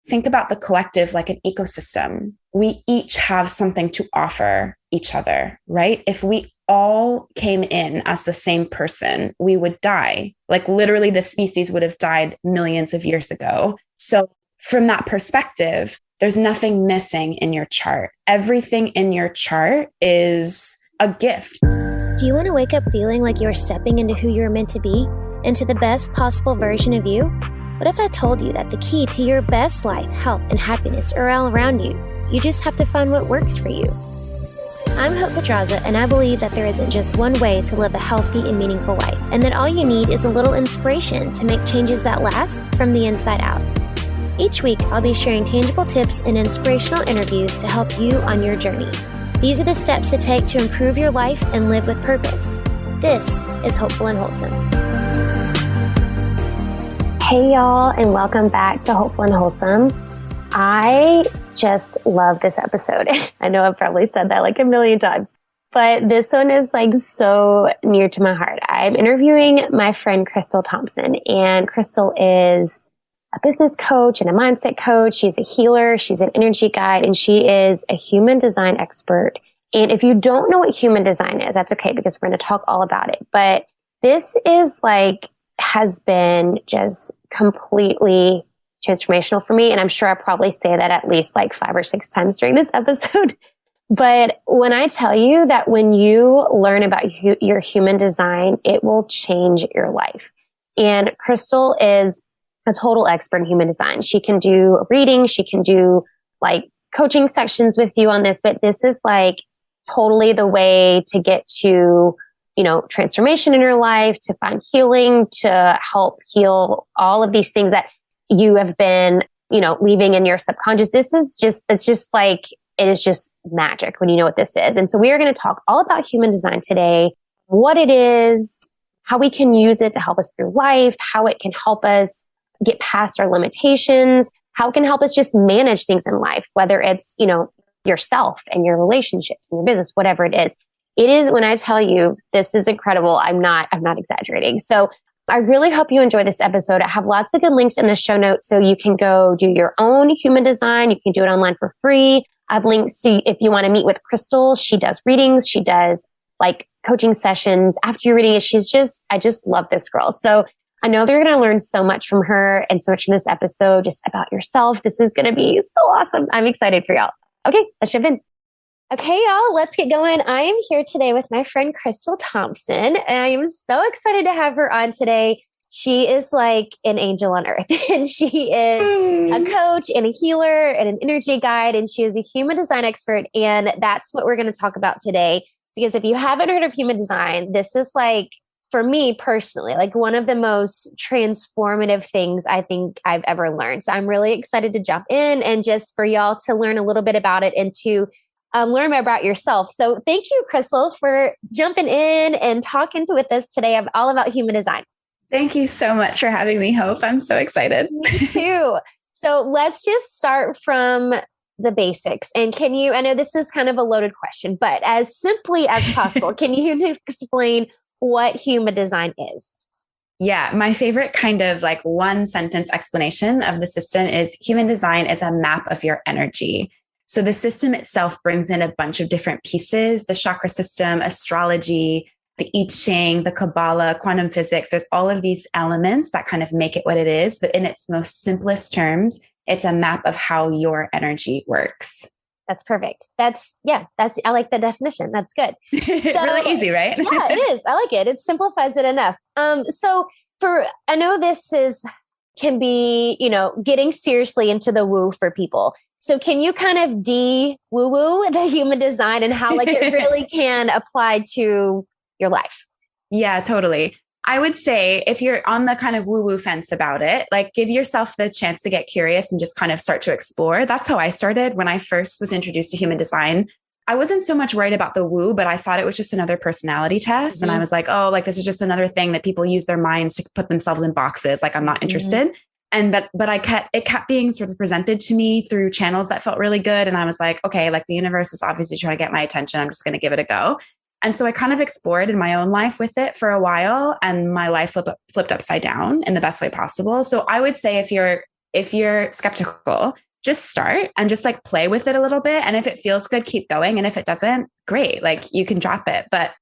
think about the collective like an ecosystem. We each have something to offer each other, right? If we all came in as the same person, we would die. Like literally the species would have died millions of years ago. So from that perspective, there's nothing missing in your chart. Everything in your chart is a gift. Do you want to wake up feeling like you're stepping into who you're meant to be, into the best possible version of you? What if I told you that the key to your best life, health, and happiness are all around you? You just have to find what works for you. I'm Hope Pedraza, and I believe that there isn't just one way to live a healthy and meaningful life, and that all you need is a little inspiration to make changes that last from the inside out. Each week, I'll be sharing tangible tips and inspirational interviews to help you on your journey. These are the steps to take to improve your life and live with purpose. This is Hopeful and Wholesome. Hey y'all, and welcome back to Hopeful and Wholesome. I just love this episode. I know I've probably said that like a million times, but this one is like so near to my heart. I'm interviewing my friend Krystal Thompson, and Krystal is a business coach and a mindset coach. She's a healer. She's an energy guide, and she is a human design expert. And if you don't know what human design is, that's okay, because we're going to talk all about it. But this is like, has been just completely transformational for me. And I'm sure I probably say that at least like 5 or 6 times during this episode. But when I tell you that when you learn about your human design, it will change your life. And Krystal is a total expert in human design. She can do a reading. She can do like coaching sections with you on this, but this is like totally the way to get to, you know, transformation in your life, to find healing, to help heal all of these things that you have been, you know, leaving in your subconscious. This is just, it's just like, it is just magic when you know what this is. And so we are going to talk all about human design today, what it is, how we can use it to help us through life, how it can help us get past our limitations, how it can help us just manage things in life, whether it's, you know, yourself and your relationships and your business, whatever it is. It is, when I tell you this is incredible, I'm not exaggerating. So I really hope you enjoy this episode. I have lots of good links in the show notes, so you can go do your own human design. You can do it online for free. I have links to, if you want to meet with Krystal, she does readings. She does like coaching sessions after your reading. I just love this girl. So I know you're going to learn so much from her and so much from this episode, just about yourself. This is going to be so awesome. I'm excited for y'all. Okay, let's jump in. Okay, y'all, let's get going. I am here today with my friend Krystal Thompson, and I am so excited to have her on today. She is like an angel on earth, and she is a coach and a healer and an energy guide, and she is a human design expert, and that's what we're going to talk about today. Because if you haven't heard of human design, this is like, for me personally, like one of the most transformative things I think I've ever learned. So I'm really excited to jump in and just for y'all to learn a little bit about it and to learn more about yourself. So thank you, Krystal, for jumping in and talking with us today all about human design. Thank you so much for having me, Hope. I'm so excited. Me too. So let's just start from the basics. And can you, I know this is kind of a loaded question, but as simply as possible, can you just explain what human design is? Yeah, my favorite kind of like one sentence explanation of the system is human design is a map of your energy. So the system itself brings in a bunch of different pieces, the chakra system, astrology, the I Ching, the Kabbalah, quantum physics. There's all of these elements that kind of make it what it is. But in its most simplest terms, it's a map of how your energy works. That's perfect. I like the definition. That's good. So, really easy, right? Yeah, it is. I like it. It simplifies it enough. I know this can be, you know, getting seriously into the woo for people. So can you kind of de-woo-woo the human design and how like it really can apply to your life? Yeah, totally. I would say if you're on the kind of woo-woo fence about it, like give yourself the chance to get curious and just kind of start to explore. That's how I started when I first was introduced to human design. I wasn't so much worried about the woo, but I thought it was just another personality test. Mm-hmm. And I was like, oh, like this is just another thing that people use their minds to put themselves in boxes. Like I'm not interested. Mm-hmm. And but it kept being sort of presented to me through channels that felt really good. And I was like, okay, like the universe is obviously trying to get my attention. I'm just going to give it a go. And so I kind of explored in my own life with it for a while, and my life flipped upside down in the best way possible. So I would say if if you're skeptical, just start and just like play with it a little bit. And if it feels good, keep going. And if it doesn't, great. Like you can drop it. But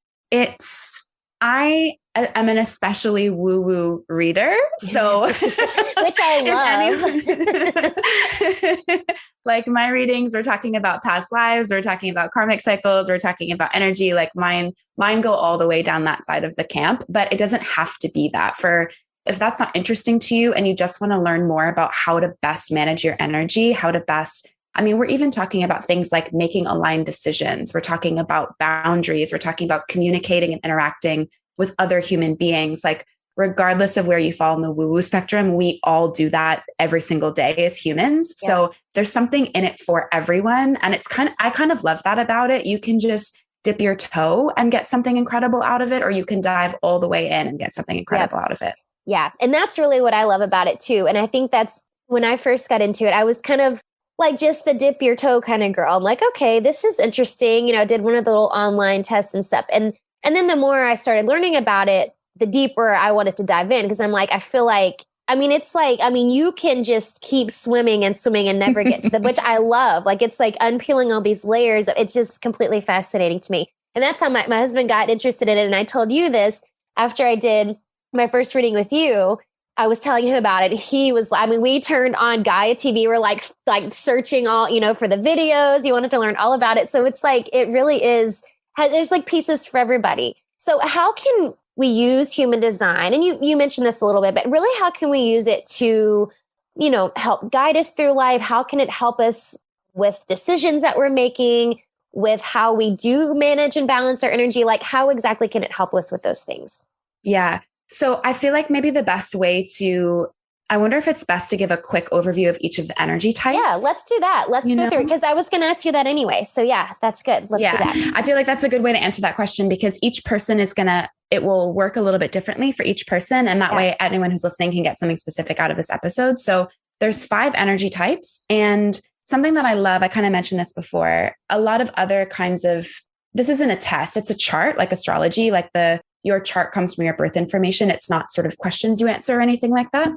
I am an especially woo-woo reader. So, which I love. Like my readings, we're talking about past lives, we're talking about karmic cycles, we're talking about energy. Like mine go all the way down that side of the camp, but it doesn't have to be that. If that's not interesting to you and you just want to learn more about how to best manage your energy, we're even talking about things like making aligned decisions. We're talking about boundaries. We're talking about communicating and interacting with other human beings. Like regardless of where you fall in the woo-woo spectrum, we all do that every single day as humans. Yeah. So there's something in it for everyone. And I kind of love that about it. You can just dip your toe and get something incredible out of it, or you can dive all the way in and get something incredible out of it. Yeah. And that's really what I love about it too. And I think that's when I first got into it, I was kind of like just the dip your toe kind of girl. I'm like, okay, this is interesting. Did one of the little online tests and stuff. And then the more I started learning about it, the deeper I wanted to dive in, because I'm like, I feel like, you can just keep swimming and never get to which I love. Like, it's like unpeeling all these layers. It's just completely fascinating to me. And that's how my husband got interested in it. And I told you this after I did my first reading with you. I was telling him about it. He was, we turned on Gaia TV. We're like searching all, for the videos. He wanted to learn all about it. So it's like, it really is, there's like pieces for everybody. So how can we use human design? And you mentioned this a little bit, but really how can we use it to, help guide us through life? How can it help us with decisions that we're making, with how we do manage and balance our energy? Like how exactly can it help us with those things? Yeah. So I feel like maybe the best way I wonder if it's best to give a quick overview of each of the energy types. Yeah, let's do that. Let's go through it, because I was going to ask you that anyway. So yeah, that's good. Let's do that. I feel like that's a good way to answer that question, because each person it will work a little bit differently for each person. And that way anyone who's listening can get something specific out of this episode. So there's 5 energy types. And something that I love, I kind of mentioned this before, a lot of other kinds of, this isn't a test, it's a chart, like astrology, like your chart comes from your birth information. It's not sort of questions you answer or anything like that.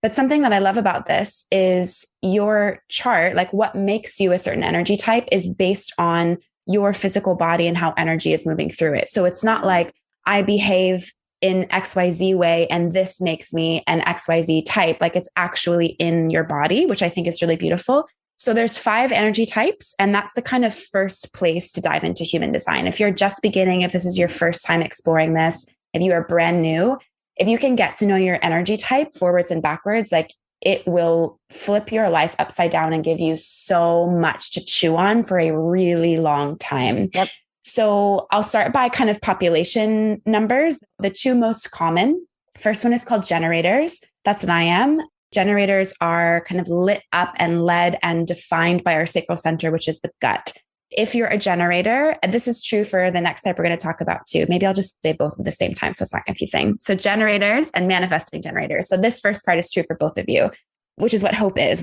But something that I love about this is your chart, like what makes you a certain energy type is based on your physical body and how energy is moving through it. So it's not like I behave in XYZ way and this makes me an XYZ type. Like it's actually in your body, which I think is really beautiful. So there's 5 energy types, and that's the kind of first place to dive into human design. If you're just beginning, if this is your first time exploring this, if you are brand new, if you can get to know your energy type forwards and backwards, like it will flip your life upside down and give you so much to chew on for a really long time. Yep. So I'll start by kind of population numbers. The 2 most common, first one is called generators. That's what I am. Generators are kind of lit up and led and defined by our sacral center, which is the gut. If you're a generator, and this is true for the next type we're going to talk about too. Maybe I'll just say both at the same time so it's not confusing. So generators and manifesting generators. So this first part is true for both of you, which is what Hope is.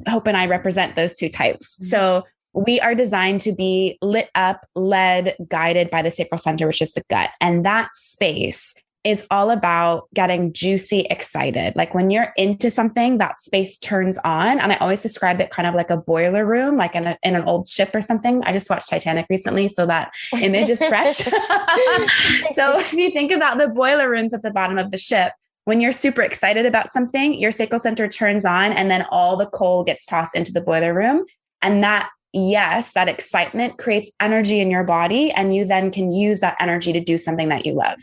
Hope and I represent those 2 types. Mm-hmm. So we are designed to be lit up, led, guided by the sacral center, which is the gut. And that space is all about getting juicy, excited. Like when you're into something, that space turns on. And I always describe it kind of like a boiler room, like in an old ship or something. I just watched Titanic recently, so that image is fresh. So if you think about the boiler rooms at the bottom of the ship, when you're super excited about something, your sacral center turns on and then all the coal gets tossed into the boiler room. And that excitement creates energy in your body. And you then can use that energy to do something that you love.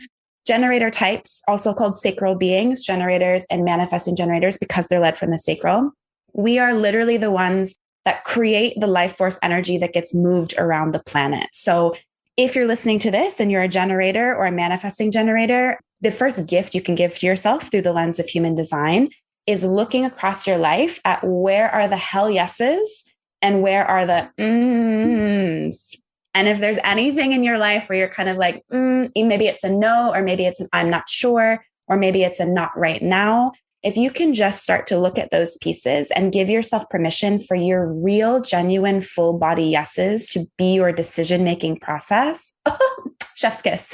Generator types, also called sacral beings, generators and manifesting generators, because they're led from the sacral. We are literally the ones that create the life force energy that gets moved around the planet. So if you're listening to this and you're a generator or a manifesting generator, the first gift you can give to yourself through the lens of human design is looking across your life at where are the hell yeses and where are the mms. And if there's anything in your life where you're kind of like, maybe it's a no, or maybe it's an I'm not sure, or maybe it's a not right now. If you can just start to look at those pieces and give yourself permission for your real, genuine, full body yeses to be your decision-making process. Chef's kiss.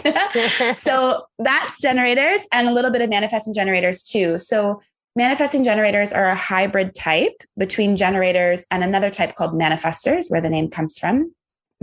So that's generators and a little bit of manifesting generators too. So Manifesting generators are a hybrid type between generators and another type called manifestors, where the name comes from.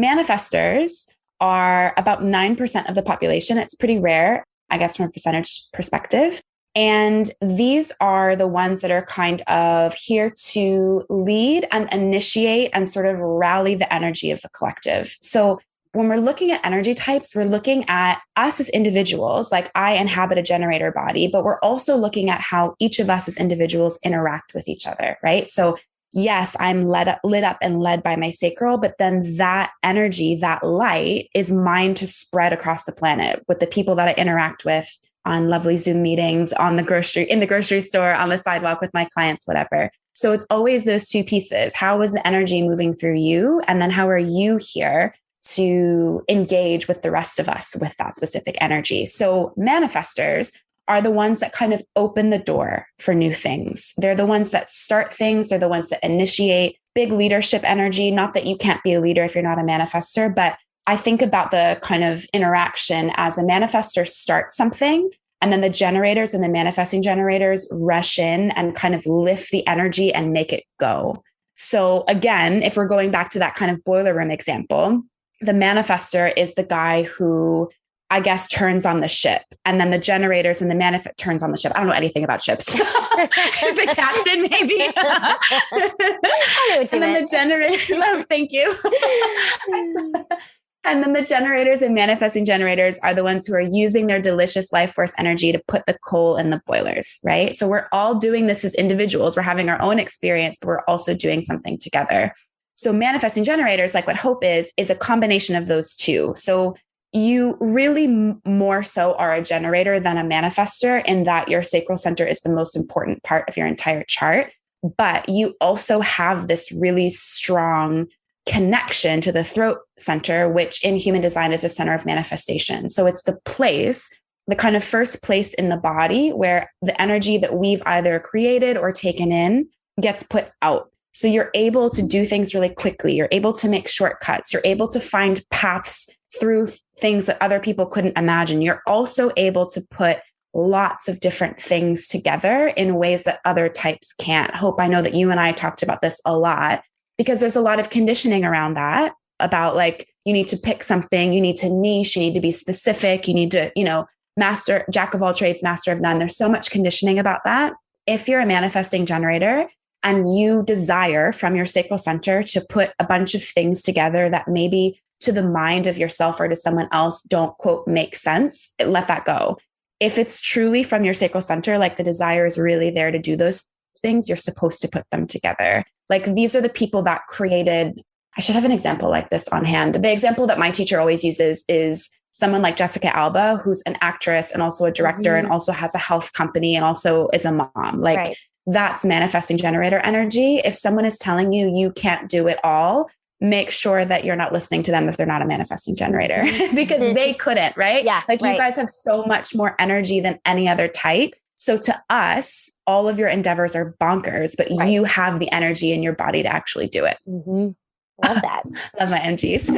Manifestors are about 9% of the population. It's pretty rare, I guess, from a percentage perspective. And these are the ones that are kind of here to lead and initiate and sort of rally the energy of the collective. So when we're looking at energy types, we're looking at us as individuals, like I inhabit a generator body, but we're also looking at how each of us as individuals interact with each other, right? So yes, I'm lit up and led by my sacral, but then that energy, that light is mine to spread across the planet with the people that I interact with on lovely Zoom meetings, in the grocery store, on the sidewalk with my clients, whatever. So it's always those two pieces. How is the energy moving through you? And then how are you here to engage with the rest of us with that specific energy? So manifestors are the ones that kind of open the door for new things. They're the ones that start things. They're the ones that initiate big leadership energy. Not that you can't be a leader if you're not a manifestor, but I think about the kind of interaction as a manifestor starts something, and then the generators and the manifesting generators rush in and kind of lift the energy and make it go. So again, if we're going back to that kind of boiler room example, the manifestor is the guy who, I guess, turns on the ship. And then the generators and the manifest turns on the ship. I don't know anything about ships. The captain, maybe. I know what you meant. Then the generator, thank you. And then the generators and manifesting generators are the ones who are using their delicious life force energy to put the coal in the boilers, right? So we're all doing this as individuals. We're having our own experience, but we're also doing something together. So manifesting generators, like what Hope is a combination of those two. So you really more so are a generator than a manifestor in that your sacral center is the most important part of your entire chart. But you also have this really strong connection to the throat center, which in human design is a center of manifestation. So it's the place, the kind of first place in the body where the energy that we've either created or taken in gets put out. So you're able to do things really quickly. You're able to make shortcuts. You're able to find paths through things that other people couldn't imagine. You're also able to put lots of different things together in ways that other types can't. Hope, I know that you and I talked about this a lot, because there's a lot of conditioning around that, about like, you need to pick something, you need to niche, you need to be specific, you need to, master, jack of all trades, master of none. There's so much conditioning about that. If you're a manifesting generator and you desire from your sacral center to put a bunch of things together that maybe to the mind of yourself or to someone else don't, quote, make sense, let that go. If it's truly from your sacral center, like the desire is really there to do those things, you're supposed to put them together. Like these are the people that created, I should have an example like this on hand. The example that my teacher always uses is someone like Jessica Alba, who's an actress and also a director and also has a health company and also is a mom. Like that's manifesting generator energy. If someone is telling you you can't do it all, make sure that you're not listening to them if they're not a manifesting generator because they couldn't, right? Yeah. Like you guys have so much more energy than any other type. So to us, all of your endeavors are bonkers, but you have the energy in your body to actually do it. Mm-hmm. Love that. Love my MGs.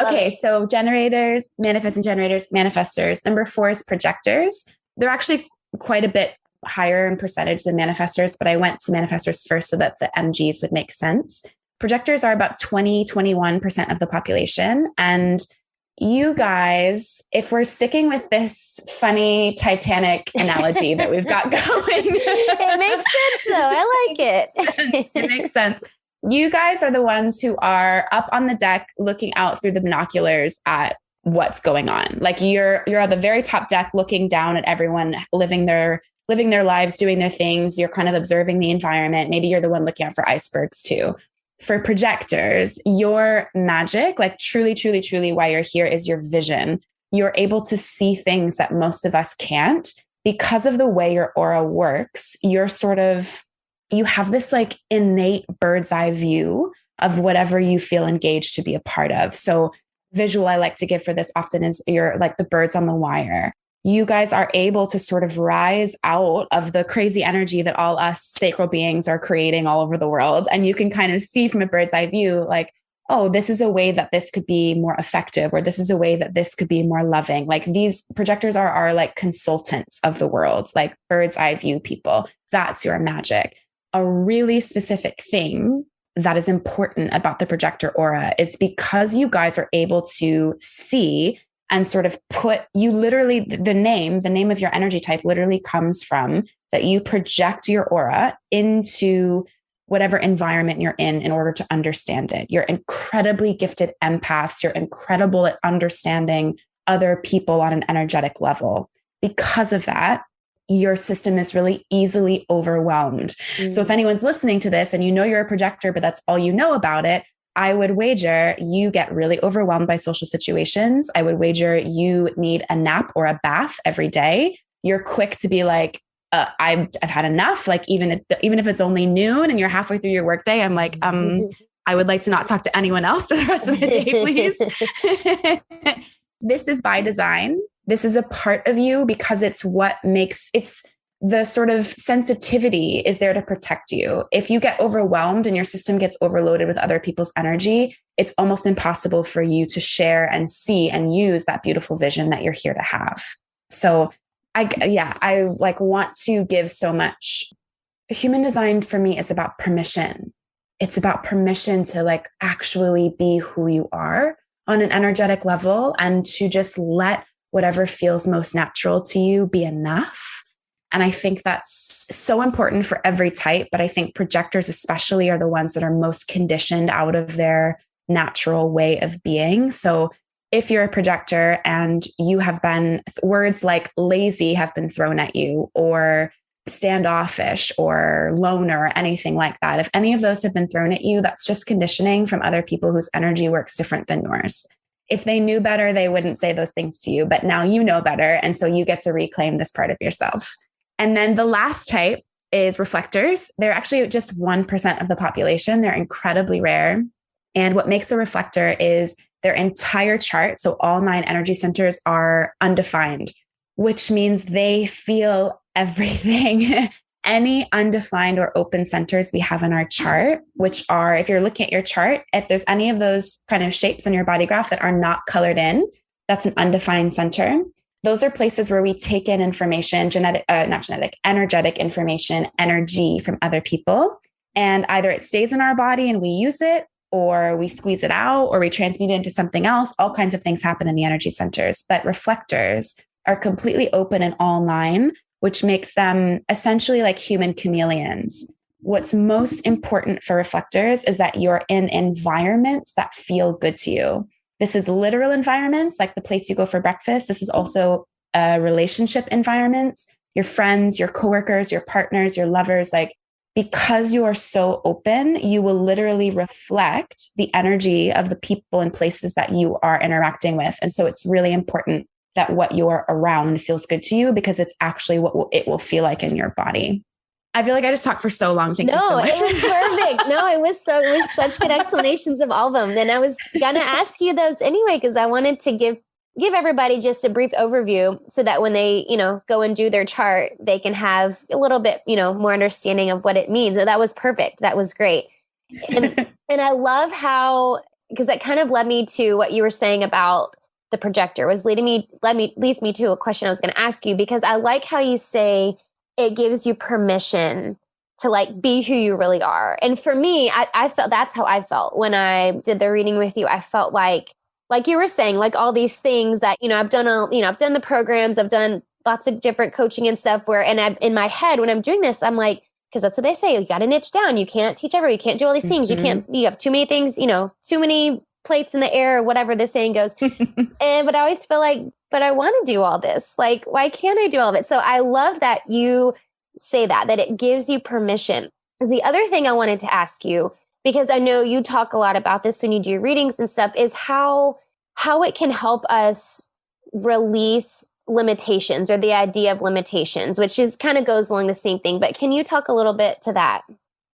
Okay. So generators, manifesting generators, manifestors. Number 4 is projectors. They're actually quite a bit higher in percentage than manifestors, but I went to manifestors first so that the MGs would make sense. Projectors are about 21% of the population. And you guys, if we're sticking with this funny Titanic analogy that we've got going. It makes sense though. I like it. It makes sense. You guys are the ones who are up on the deck looking out through the binoculars at what's going on. Like you're at the very top deck looking down at everyone living their lives, doing their things. You're kind of observing the environment. Maybe you're the one looking out for icebergs too. For projectors, your magic, like truly, truly, truly why you're here is your vision. You're able to see things that most of us can't because of the way your aura works. You have this like innate bird's eye view of whatever you feel engaged to be a part of. So visual I like to give for this often is you're like the birds on the wire. You guys are able to sort of rise out of the crazy energy that all us sacral beings are creating all over the world. And you can kind of see from a bird's eye view, like, oh, this is a way that this could be more effective, or this is a way that this could be more loving. Like these projectors are like consultants of the world, like bird's eye view people. That's your magic. A really specific thing that is important about the projector aura is because you guys are able to see and sort of put, you literally, the name of your energy type literally comes from that you project your aura into whatever environment you're in order to understand it. You're incredibly gifted empaths. You're incredible at understanding other people on an energetic level. Because of that, your system is really easily overwhelmed. So if anyone's listening to this and you know you're a projector, but that's all you know about it, I would wager you get really overwhelmed by social situations. I would wager you need a nap or a bath every day. You're quick to be like, I've had enough. Like even if it's only noon and you're halfway through your workday, I'm like, I would like to not talk to anyone else for the rest of the day, please. This is by design. This is a part of you because it's what makes it's the sort of sensitivity is there to protect you. If you get overwhelmed and your system gets overloaded with other people's energy, it's almost impossible for you to share and see and use that beautiful vision that you're here to have. So I like want to give so much. Human design for me is about permission. It's about permission to like actually be who you are on an energetic level and to just let whatever feels most natural to you be enough. And I think that's so important for every type, but I think projectors especially are the ones that are most conditioned out of their natural way of being. So if you're a projector and you have been, words like lazy have been thrown at you, or standoffish or loner or anything like that, if any of those have been thrown at you, that's just conditioning from other people whose energy works different than yours. If they knew better, they wouldn't say those things to you, but now you know better. And so you get to reclaim this part of yourself. And then the last type is reflectors. They're actually just 1% of the population. They're incredibly rare. And what makes a reflector is their entire chart. So all 9 energy centers are undefined, which means they feel everything. Any undefined or open centers we have in our chart, which are, if you're looking at your chart, if there's any of those kind of shapes in your body graph that are not colored in, that's an undefined center. Those are places where we take in information, energetic information, energy from other people. And either it stays in our body and we use it, or we squeeze it out, or we transmute it into something else. All kinds of things happen in the energy centers. But reflectors are completely open in all 9, which makes them essentially like human chameleons. What's most important for reflectors is that you're in environments that feel good to you. This is literal environments, like the place you go for breakfast. This is also relationship environments, your friends, your coworkers, your partners, your lovers. Like, because you are so open, you will literally reflect the energy of the people and places that you are interacting with. And so it's really important that what you're around feels good to you, because it's actually what it will feel like in your body. I feel like I just talked for so long. Thank you so much. No, it was perfect. No, it was such good explanations of all of them. And I was going to ask you those anyway, because I wanted to give everybody just a brief overview so that when they, go and do their chart, they can have a little bit, more understanding of what it means. So that was perfect. That was great. And I love how, because that kind of led me to what you were saying about the projector leads me to a question I was going to ask you, because I like how you say it gives you permission to like be who you really are. And for me, I felt that's how I felt when I did the reading with you. I felt like you were saying, like all these things that, I've done the programs, I've done lots of different coaching and stuff in my head, when I'm doing this, I'm like, because that's what they say, you got to niche down. You can't teach everybody. You can't do all these things. You have too many things, too many plates in the air, or whatever the saying goes. But I always feel like, but I want to do all this. Like, why can't I do all of it? So I love that you say that it gives you permission. The other thing I wanted to ask you, because I know you talk a lot about this when you do your readings and stuff, is how it can help us release limitations, or the idea of limitations, which is kind of goes along the same thing. But can you talk a little bit to that?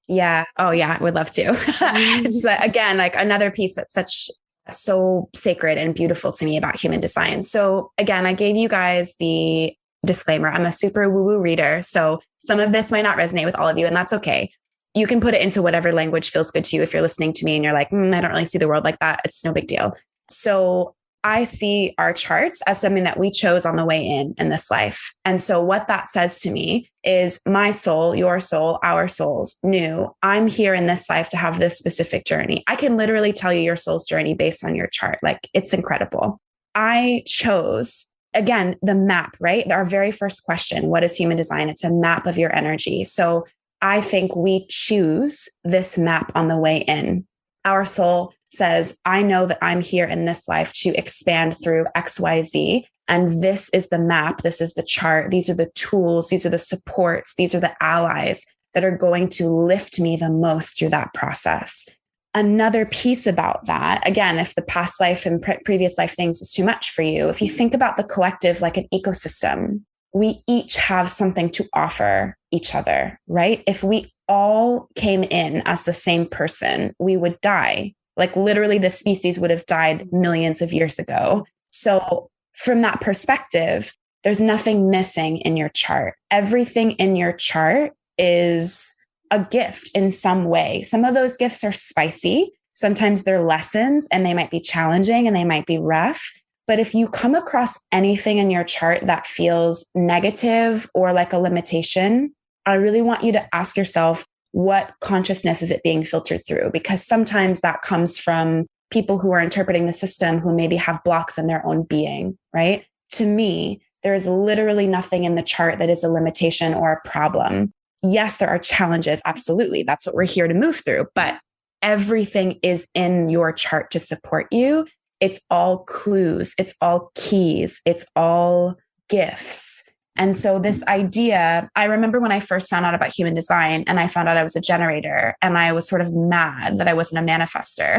Yeah. Oh yeah. I would love to. It's again, like another piece that's so sacred and beautiful to me about human design. So again, I gave you guys the disclaimer. I'm a super woo-woo reader. So some of this might not resonate with all of you, and that's okay. you can put it into whatever language feels good to you. If you're listening to me and you're like, I don't really see the world like that, it's no big deal. So I see our charts as something that we chose on the way in this life. And so what that says to me is my soul, your soul, our souls knew I'm here in this life to have this specific journey. I can literally tell you your soul's journey based on your chart. Like, it's incredible. I chose, again, the map, right? Our very first question, what is human design? It's a map of your energy. So I think we choose this map on the way in. Our soul says, I know that I'm here in this life to expand through XYZ. And this is the map. This is the chart. These are the tools. These are the supports. These are the allies that are going to lift me the most through that process. Another piece about that, again, if the past life and previous life things is too much for you, if you think about the collective like an ecosystem, we each have something to offer each other, right? If we all came in as the same person, we would die. Like, literally, the species would have died millions of years ago. So from that perspective, there's nothing missing in your chart. Everything in your chart is a gift in some way. Some of those gifts are spicy. Sometimes they're lessons and they might be challenging and they might be rough. But if you come across anything in your chart that feels negative or like a limitation, I really want you to ask yourself, what consciousness is it being filtered through? Because sometimes that comes from people who are interpreting the system who maybe have blocks in their own being, right? To me, there is literally nothing in the chart that is a limitation or a problem. Yes, there are challenges. Absolutely. That's what we're here to move through. But everything is in your chart to support you. It's all clues. It's all keys. It's all gifts. And so this idea, I remember when I first found out about human design and I found out I was a generator and I was sort of mad that I wasn't a manifester.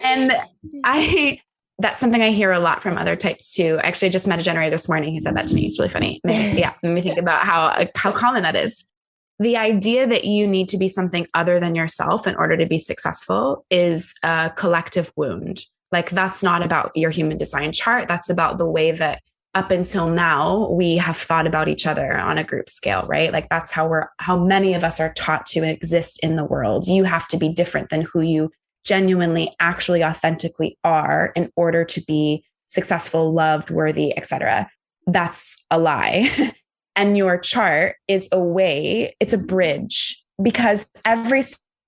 And that's something I hear a lot from other types too. Actually, I just met a generator this morning. He said that to me. It's really funny. Made me think about how common that is. The idea that you need to be something other than yourself in order to be successful is a collective wound. Like, that's not about your human design chart. That's about the way that up until now, we have thought about each other on a group scale, right? Like, that's how many of us are taught to exist in the world. You have to be different than who you genuinely, actually, authentically are in order to be successful, loved, worthy, etc. That's a lie. And your chart is a way, it's a bridge, because every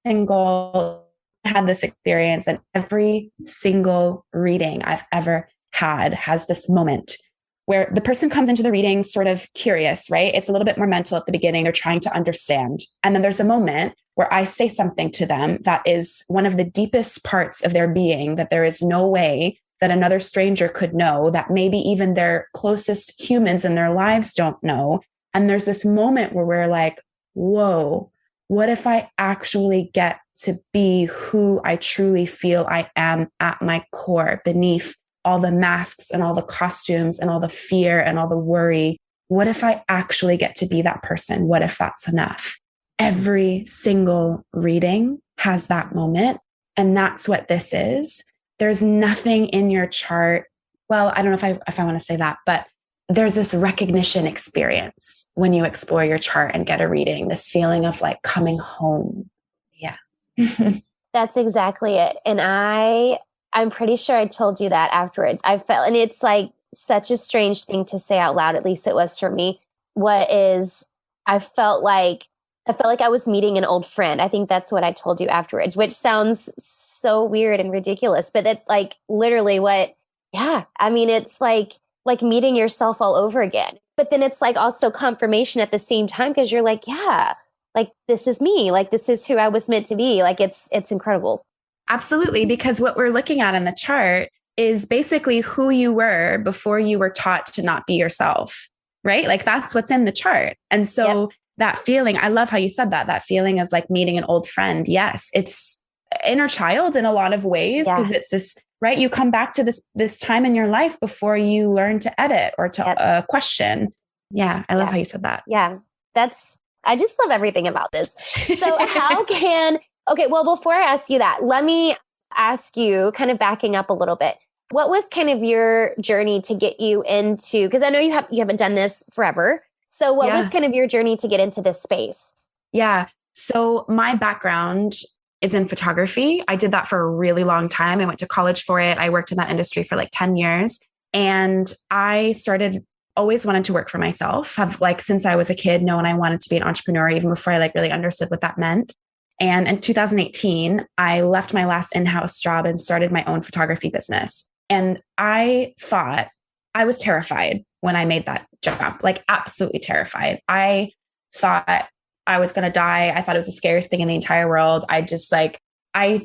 single had this experience and every single reading I've ever had has this moment where the person comes into the reading sort of curious, right? It's a little bit more mental at the beginning. They're trying to understand. And then there's a moment where I say something to them that is one of the deepest parts of their being that there is no way that another stranger could know, that maybe even their closest humans in their lives don't know. And there's this moment where we're like, whoa, what if I actually get to be who I truly feel I am at my core, beneath all the masks and all the costumes and all the fear and all the worry? What if I actually get to be that person? What if that's enough? Every single reading has that moment. And that's what this is. There's nothing in your chart. Well, I don't know if I want to say that, but there's this recognition experience when you explore your chart and get a reading, this feeling of like coming home. Yeah. That's exactly it. And I'm pretty sure I told you that afterwards. I felt, and it's like such a strange thing to say out loud, at least it was for me. I felt like I was meeting an old friend. I think that's what I told you afterwards, which sounds so weird and ridiculous, but that's like literally it's like meeting yourself all over again. But then it's like also confirmation at the same time, because you're like, yeah, like this is me, like this is who I was meant to be. Like it's incredible. Absolutely. Because what we're looking at in the chart is basically who you were before you were taught to not be yourself, right? Like that's what's in the chart. And so that feeling, I love how you said that feeling of like meeting an old friend. Yes, it's inner child in a lot of ways, because it's this, right? You come back to this time in your life before you learn to edit or to question. Yeah. I love how you said that. Yeah. I just love everything about this. So before I ask you that, let me ask you, kind of backing up a little bit, what was kind of your journey to get you into, because I know you haven't done this forever. So what was kind of your journey to get into this space? Yeah. So my background is in photography. I did that for a really long time. I went to college for it. I worked in that industry for like 10 years. And I started always wanted to work for myself. Have like since I was a kid known I wanted to be an entrepreneur even before I like really understood what that meant. And in 2018, I left my last in-house job and started my own photography business. And I thought I was terrified when I made that jump, like absolutely terrified. I thought I was going to die. I thought it was the scariest thing in the entire world. I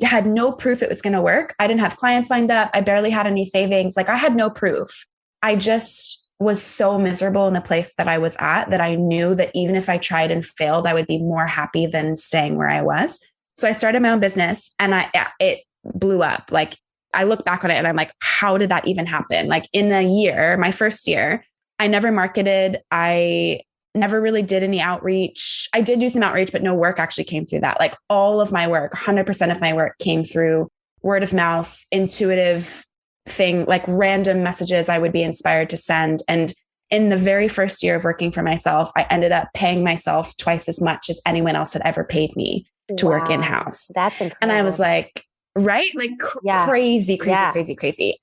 had no proof it was going to work. I didn't have clients lined up. I barely had any savings. Like I had no proof. I just was so miserable in the place that I was at that I knew that even if I tried and failed, I would be more happy than staying where I was. So I started my own business and it blew up. Like I look back on it and I'm like, how did that even happen? Like in a year, my first year, I never marketed. I never really did any outreach. I did do some outreach, but no work actually came through that. Like all of my work, 100% of my work came through word of mouth, intuitive thing, like random messages I would be inspired to send. And in the very first year of working for myself, I ended up paying myself twice as much as anyone else had ever paid me to work in-house. That's incredible. And I was like, right? Like crazy.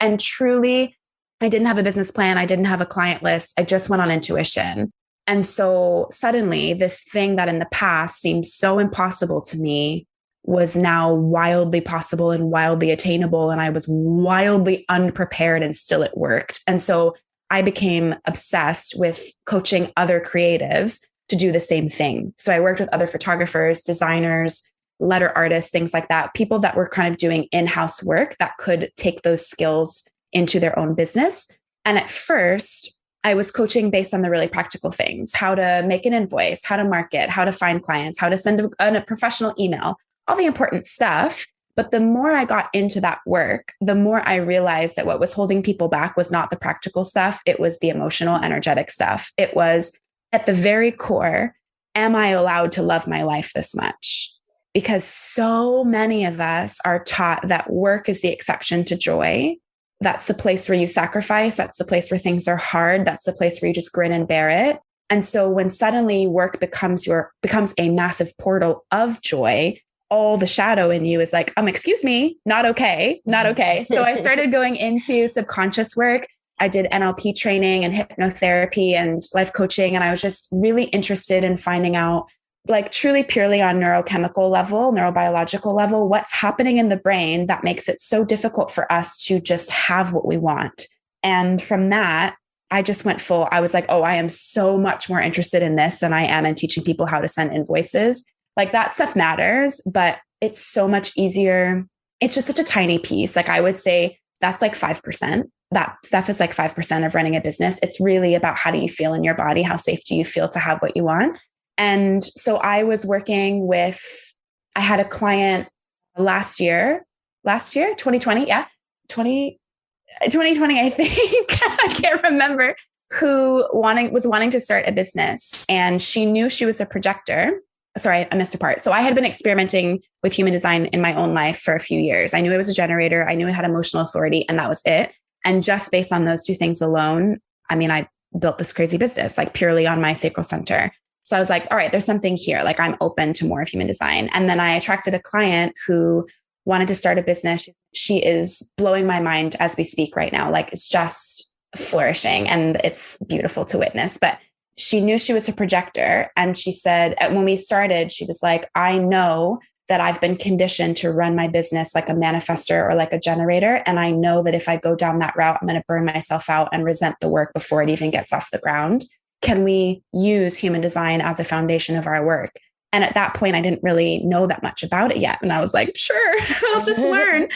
And truly, I didn't have a business plan. I didn't have a client list. I just went on intuition. And so suddenly this thing that in the past seemed so impossible to me was now wildly possible and wildly attainable. And I was wildly unprepared and still it worked. And so I became obsessed with coaching other creatives to do the same thing. So I worked with other photographers, designers, letter artists, things like that, people that were kind of doing in-house work that could take those skills into their own business. And at first, I was coaching based on the really practical things, how to make an invoice, how to market, how to find clients, how to send a professional email, all the important stuff. But the more I got into that work, the more I realized that what was holding people back was not the practical stuff. It was the emotional, energetic stuff. It was at the very core, am I allowed to love my life this much? Because so many of us are taught that work is the exception to joy. That's the place where you sacrifice. That's the place where things are hard. That's the place where you just grin and bear it. And so when suddenly work becomes a massive portal of joy, all the shadow in you is like, excuse me, not okay. So I started going into subconscious work. I did NLP training and hypnotherapy and life coaching. And I was just really interested in finding out, like truly purely on neurochemical level, neurobiological level, what's happening in the brain that makes it so difficult for us to just have what we want. And from that, I just went full. I was like, oh, I am so much more interested in this than I am in teaching people how to send invoices. Like that stuff matters, but it's so much easier. It's just such a tiny piece. Like I would say that's like 5%. That stuff is like 5% of running a business. It's really about how do you feel in your body? How safe do you feel to have what you want? And so I was working with, I had a client last year, 2020. Yeah. 2020, I think. I can't remember, who was wanting to start a business. And she knew she was a projector. Sorry, I missed a part. So I had been experimenting with human design in my own life for a few years. I knew I was a generator. I knew I had emotional authority, and that was it. And just based on those two things alone, I built this crazy business, like purely on my sacral center. So I was like, all right, there's something here. Like I'm open to more of human design. And then I attracted a client who wanted to start a business. She is blowing my mind as we speak right now. Like it's just flourishing and it's beautiful to witness. But she knew she was a projector. And she said, when we started, she was like, I know that I've been conditioned to run my business like a manifestor or like a generator. And I know that if I go down that route, I'm going to burn myself out and resent the work before it even gets off the ground. Can we use human design as a foundation of our work? And at that point, I didn't really know that much about it yet. And I was like, sure, I'll just learn.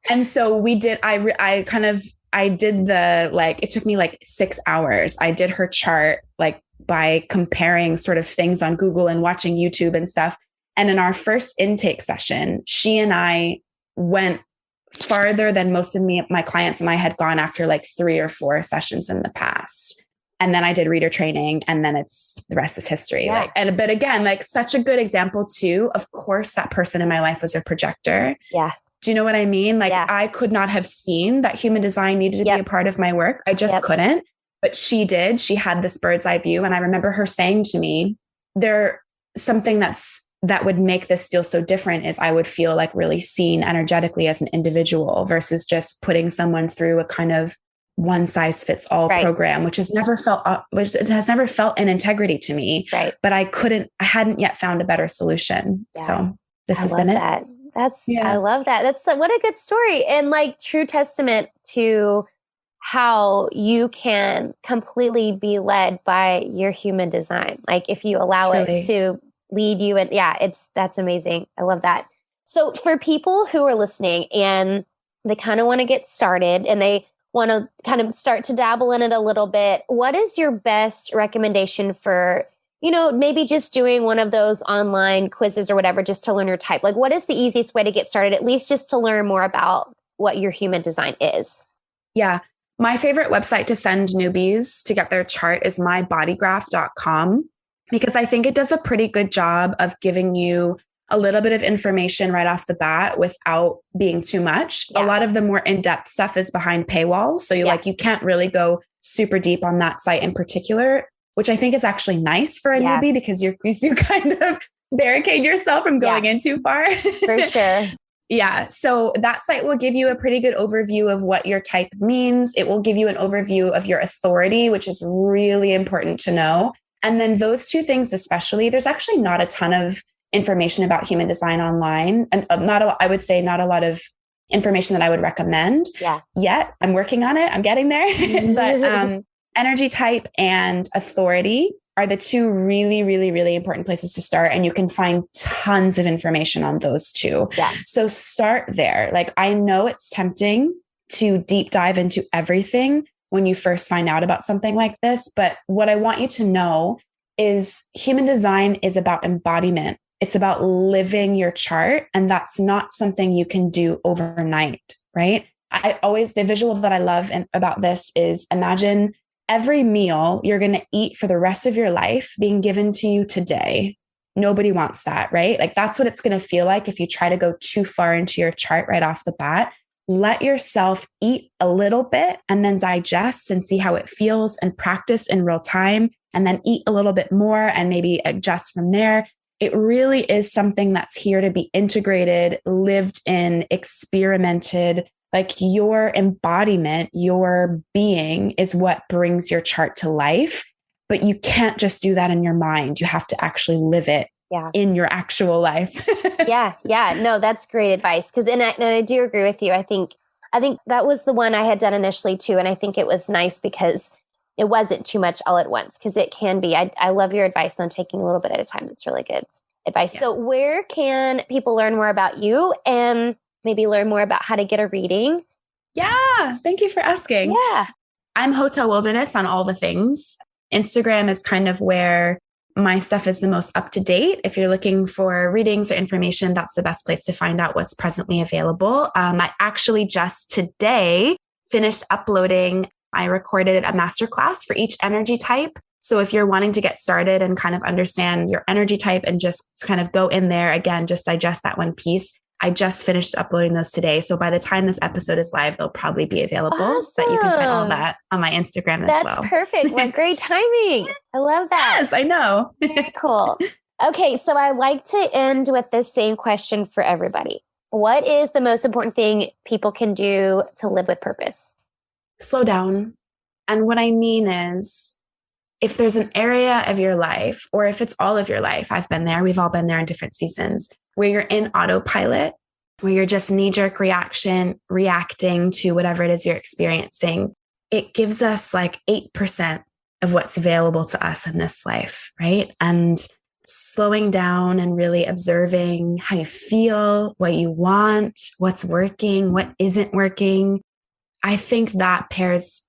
And so we did, I did it took me like 6 hours. I did her chart, like by comparing sort of things on Google and watching YouTube and stuff. And in our first intake session, she and I went farther than most of my clients and I had gone after like 3 or 4 sessions in the past. And then I did reader training, and then the rest is history. Yeah. But again, like such a good example too. Of course, that person in my life was a projector. Yeah. Do you know what I mean? Like I could not have seen that human design needed to be a part of my work. I just couldn't, but she did. She had this bird's eye view. And I remember her saying to me, there's something that's that would make this feel so different is I would feel like really seen energetically as an individual versus just putting someone through a kind of one size fits all program, which has never felt in integrity to me. Right. But I hadn't yet found a better solution. Yeah. So this has been that. I love that. That's what a good story, and like true testament to how you can completely be led by your human design. Like if you allow it to lead you, and that's amazing. I love that. So for people who are listening and they kind of want to get started and they want to kind of start to dabble in it a little bit, what is your best recommendation for, maybe just doing one of those online quizzes or whatever, just to learn your type? Like, what is the easiest way to get started, at least just to learn more about what your human design is? Yeah. My favorite website to send newbies to get their chart is mybodygraph.com, because I think it does a pretty good job of giving you a little bit of information right off the bat without being too much. Yeah. A lot of the more in-depth stuff is behind paywalls. So you can't really go super deep on that site in particular, which I think is actually nice for a newbie, because you kind of barricade yourself from going in too far. For sure. Yeah. So that site will give you a pretty good overview of what your type means. It will give you an overview of your authority, which is really important to know. And then those two things, especially, there's actually not a ton of information about human design online, and I would say not a lot of information that I would recommend yet. I'm working on it. I'm getting there. But energy type and authority are the two really, really, really important places to start. And you can find tons of information on those two. Yeah. So start there. Like, I know it's tempting to deep dive into everything when you first find out about something like this. But what I want you to know is human design is about embodiment. It's about living your chart. And that's not something you can do overnight, right? The visual that I love about this is, imagine every meal you're going to eat for the rest of your life being given to you today. Nobody wants that, right? Like, that's what it's going to feel like if you try to go too far into your chart right off the bat. Let yourself eat a little bit and then digest and see how it feels, and practice in real time, and then eat a little bit more and maybe adjust from there. It really is something that's here to be integrated, lived in, experimented. Like, your embodiment, your being is what brings your chart to life. But you can't just do that in your mind. You have to actually live it in your actual life. Yeah. No, that's great advice. And I do agree with you. I think that was the one I had done initially too. And I think it was nice because it wasn't too much all at once, because it can be. I love your advice on taking a little bit at a time. That's really good advice. Yeah. So where can people learn more about you and maybe learn more about how to get a reading? Yeah. Thank you for asking. Yeah. I'm Hotel Wilderness on all the things. Instagram is kind of where my stuff is the most up to date. If you're looking for readings or information, that's the best place to find out what's presently available. I actually just today finished uploading. I recorded a masterclass for each energy type. So if you're wanting to get started and kind of understand your energy type and just kind of go in there, again, just digest that one piece, I just finished uploading those today. So by the time this episode is live, they'll probably be available. Awesome. But you can find all that on my Instagram as well. That's perfect. What great timing. I love that. Yes, I know. Very cool. Okay, so I like to end with this same question for everybody. What is the most important thing people can do to live with purpose? Slow down. And what I mean is, if there's an area of your life, or if it's all of your life, I've been there, we've all been there in different seasons, where you're in autopilot, where you're just knee-jerk reacting to whatever it is you're experiencing, it gives us like 8% of what's available to us in this life, right? And slowing down and really observing how you feel, what you want, what's working, what isn't working, I think that pairs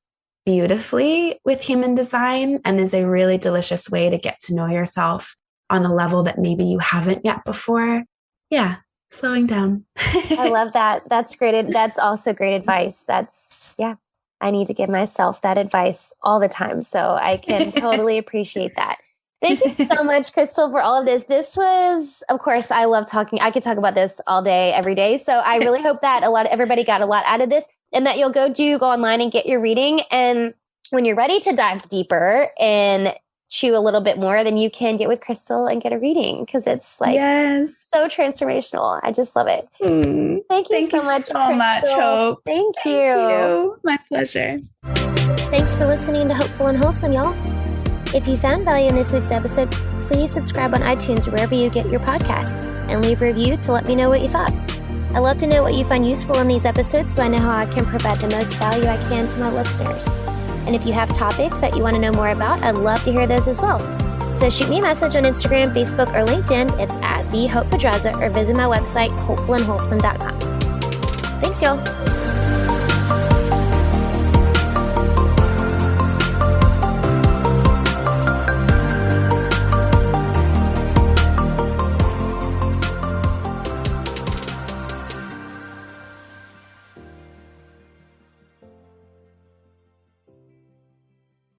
beautifully with human design and is a really delicious way to get to know yourself on a level that maybe you haven't yet before. Yeah, slowing down. I love that. That's great. That's also great advice. I need to give myself that advice all the time. So I can totally appreciate that. Thank you so much, Krystal, for all of this. This was, of course, I love talking. I could talk about this all day, every day. So I really hope that everybody got a lot out of this, and that you'll go online and get your reading. And when you're ready to dive deeper and chew a little bit more, then you can get with Krystal and get a reading, because it's like so transformational. I just love it. Thank you so much, Krystal. Hope. Thank you. My pleasure. Thanks for listening to Hopeful and Wholesome, y'all. If you found value in this week's episode, please subscribe on iTunes or wherever you get your podcasts, and leave a review to let me know what you thought. I love to know what you find useful in these episodes, so I know how I can provide the most value I can to my listeners. And if you have topics that you want to know more about, I'd love to hear those as well. So shoot me a message on Instagram, Facebook, or LinkedIn. It's @TheHopePedraza, or visit my website, hopefulandwholesome.com. Thanks, y'all.